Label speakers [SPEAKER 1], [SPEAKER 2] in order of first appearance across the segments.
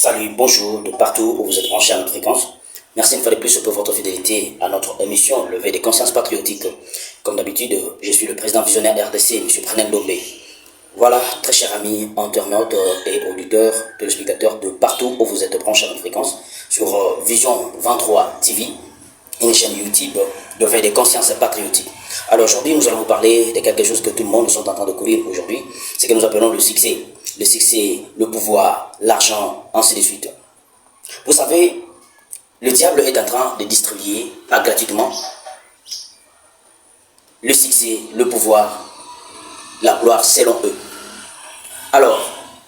[SPEAKER 1] Salut, bonjour, de partout où vous êtes branchés à notre fréquence. Merci une fois de plus pour votre fidélité à notre émission Levé des consciences patriotiques. Comme d'habitude, je suis le président visionnaire RDC, M. Prenel Lobé. Voilà, très chers amis, internautes et auditeurs, téléspectateurs de partout où vous êtes branchés à notre fréquence, sur Vision 23 TV, une chaîne YouTube Levé des consciences patriotiques. Alors aujourd'hui, nous allons vous parler de quelque chose que tout le monde est en train de courir aujourd'hui, c'est que nous appelons le succès. Le succès, le pouvoir, l'argent, ainsi de suite. Vous savez, le diable est en train de distribuer, pas gratuitement, le succès, le pouvoir, la gloire selon eux. Alors,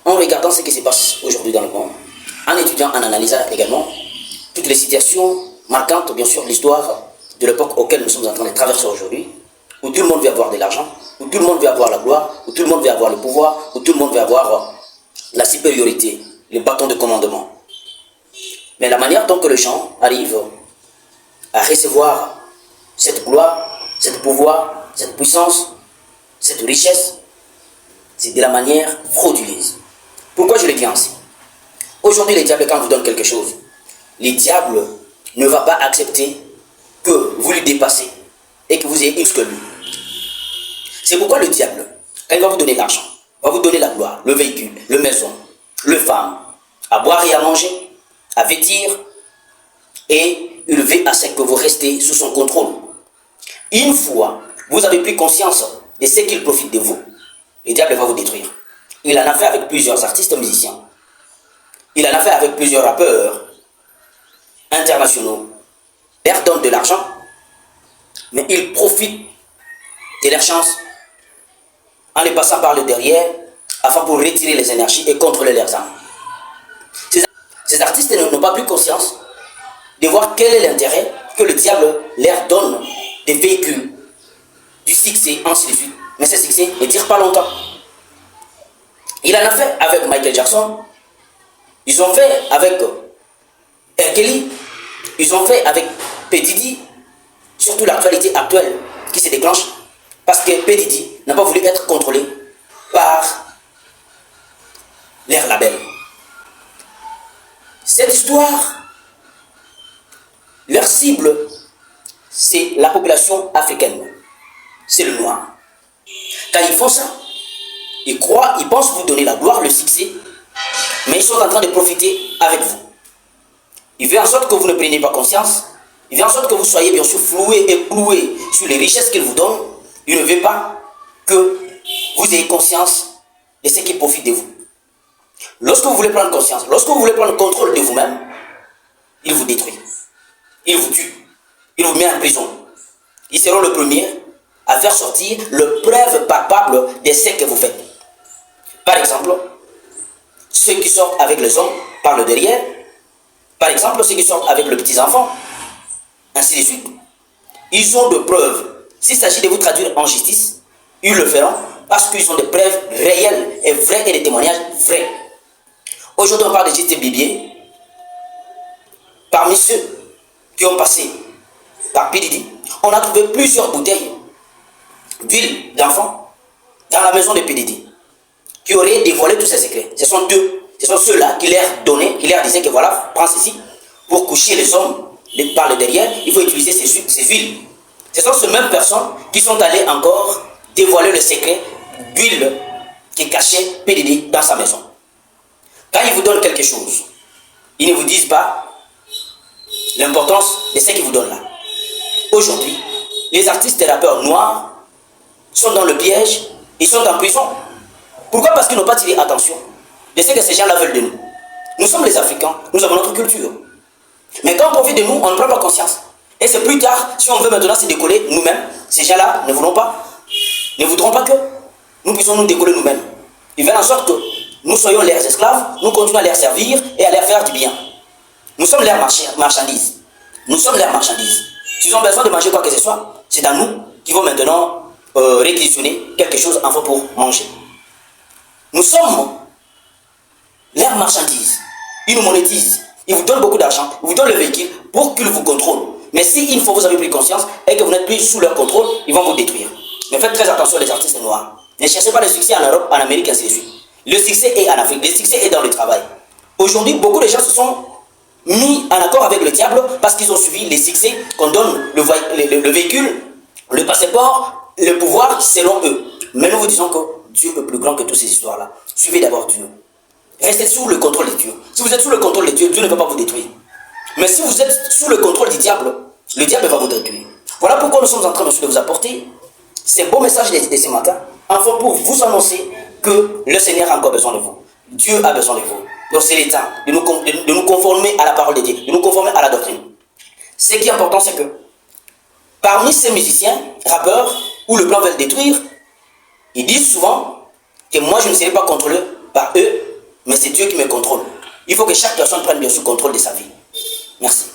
[SPEAKER 1] en regardant ce qui se passe aujourd'hui dans le monde, en étudiant, en analysant également toutes les situations marquantes, bien sûr, l'histoire de l'époque auquel nous sommes en train de traverser aujourd'hui, où tout le monde veut avoir de l'argent, où tout le monde veut avoir la gloire, où tout le monde veut avoir le pouvoir, où tout le monde veut avoir la supériorité, les bâtons de commandement. Mais la manière dont que les gens arrivent à recevoir cette gloire, ce pouvoir, cette puissance, cette richesse, c'est de la manière frauduleuse. Pourquoi je le dis ainsi? Aujourd'hui, le diable, quand vous donne quelque chose, le diable ne va pas accepter que vous lui dépassez et que vous ayez plus que lui. C'est pourquoi le diable, quand il va vous donner l'argent, va vous donner la gloire, le véhicule, le maison, le femme, à boire et à manger, à vêtir, et il veut à ce que vous restez sous son contrôle. Une fois, vous avez pris conscience de ce qu'il profite de vous, le diable va vous détruire. Il en a fait avec plusieurs artistes musiciens. Il en a fait avec plusieurs rappeurs internationaux. Ils leur donnent de l'argent, mais ils profitent de leur chance en les passant par le derrière, afin pour retirer les énergies et contrôler leurs âmes. Ces artistes n'ont pas pris conscience de voir quel est l'intérêt que le diable leur donne des véhicules, du succès, ainsi de suite. Mais ce succès ne dure pas longtemps. Il en a fait avec Michael Jackson, ils ont fait avec R. Kelly, ils ont fait avec P. Diddy, surtout l'actualité actuelle qui se déclenche, parce que P. Diddy n'a pas voulu être contrôlé par leur label. Cette histoire, leur cible, c'est la population africaine. C'est le noir. Quand ils font ça, ils croient, ils pensent vous donner la gloire, le succès, mais ils sont en train de profiter avec vous. Ils veulent en sorte que vous ne preniez pas conscience. Ils veulent en sorte que vous soyez bien sûr floués et cloués sur les richesses qu'ils vous donnent. Ils ne veulent pas que vous ayez conscience de ce qui profite de vous. Lorsque vous voulez prendre conscience, lorsque vous voulez prendre le contrôle de vous-même, ils vous détruisent. Ils vous tuent. Ils vous mettent en prison. Ils seront le premier à faire sortir le preuve palpable de ce que vous faites. Par exemple, ceux qui sortent avec les hommes par le derrière, par exemple, ceux qui sortent avec les petits-enfants, ainsi de suite. Ils ont de preuves. S'il s'agit de vous traduire en justice, ils le feront parce qu'ils ont des preuves réelles et vraies et des témoignages vrais. Aujourd'hui, on parle de Justin Bieber. Parmi ceux qui ont passé par P. Diddy, on a trouvé plusieurs bouteilles d'huile d'enfant dans la maison de P. Diddy qui auraient dévoilé tous ces secrets. Ce sont ceux-là qui leur donnaient, qui leur disaient que voilà, prends ceci pour coucher les hommes par le derrière, il faut utiliser ces huiles. Ce sont ces mêmes personnes qui sont allées encore dévoiler le secret d'huile qui cachait P. Diddy dans sa maison. Quand ils vous donnent quelque chose, ils ne vous disent pas l'importance de ce qu'ils vous donnent là. Aujourd'hui, les artistes et rappeurs noirs sont dans le piège, ils sont en prison. Pourquoi? Parce qu'ils n'ont pas tiré attention de ce que ces gens-là veulent de nous. Nous sommes les Africains, nous avons notre culture. Mais quand on profite de nous, on ne prend pas conscience. Et c'est plus tard, si on veut maintenant se décoller nous-mêmes, ces gens-là ne voudront pas que nous puissions nous décoller nous-mêmes. Ils veulent en sorte que nous soyons leurs esclaves, nous continuons à les servir et à leur faire du bien. Nous sommes leurs marchandises. Nous sommes leurs marchandises. S'ils ont besoin de manger quoi que ce soit, c'est à nous qui vont maintenant réquisitionner quelque chose enfin pour manger. Nous sommes leurs marchandises. Ils nous monétisent. Ils vous donnent beaucoup d'argent. Ils vous donnent le véhicule pour qu'ils vous contrôlent. Mais si une fois vous avez pris conscience et que vous n'êtes plus sous leur contrôle, ils vont vous détruire. Mais faites très attention les artistes noirs. Ne cherchez pas le succès en Europe, en Amérique, ainsi de suite. Le succès est en Afrique. Le succès est dans le travail. Aujourd'hui, beaucoup de gens se sont mis en accord avec le diable parce qu'ils ont suivi les succès qu'on donne, le véhicule, le passeport, le pouvoir selon eux. Mais nous vous disons que Dieu est plus grand que toutes ces histoires-là. Suivez d'abord Dieu. Restez sous le contrôle de Dieu. Si vous êtes sous le contrôle de Dieu, Dieu ne va pas vous détruire. Mais si vous êtes sous le contrôle du diable, le diable va vous détruire. Voilà pourquoi nous sommes en train de vous apporter ces beaux messages de ce matin, enfin pour vous annoncer que le Seigneur a encore besoin de vous. Dieu a besoin de vous. Donc c'est le temps de nous conformer à la parole de Dieu, de nous conformer à la doctrine. Ce qui est important, c'est que parmi ces musiciens, rappeurs, où le plan veut le détruire, ils disent souvent que moi je ne serai pas contrôlé par eux, mais c'est Dieu qui me contrôle. Il faut que chaque personne prenne bien sous contrôle de sa vie. Merci.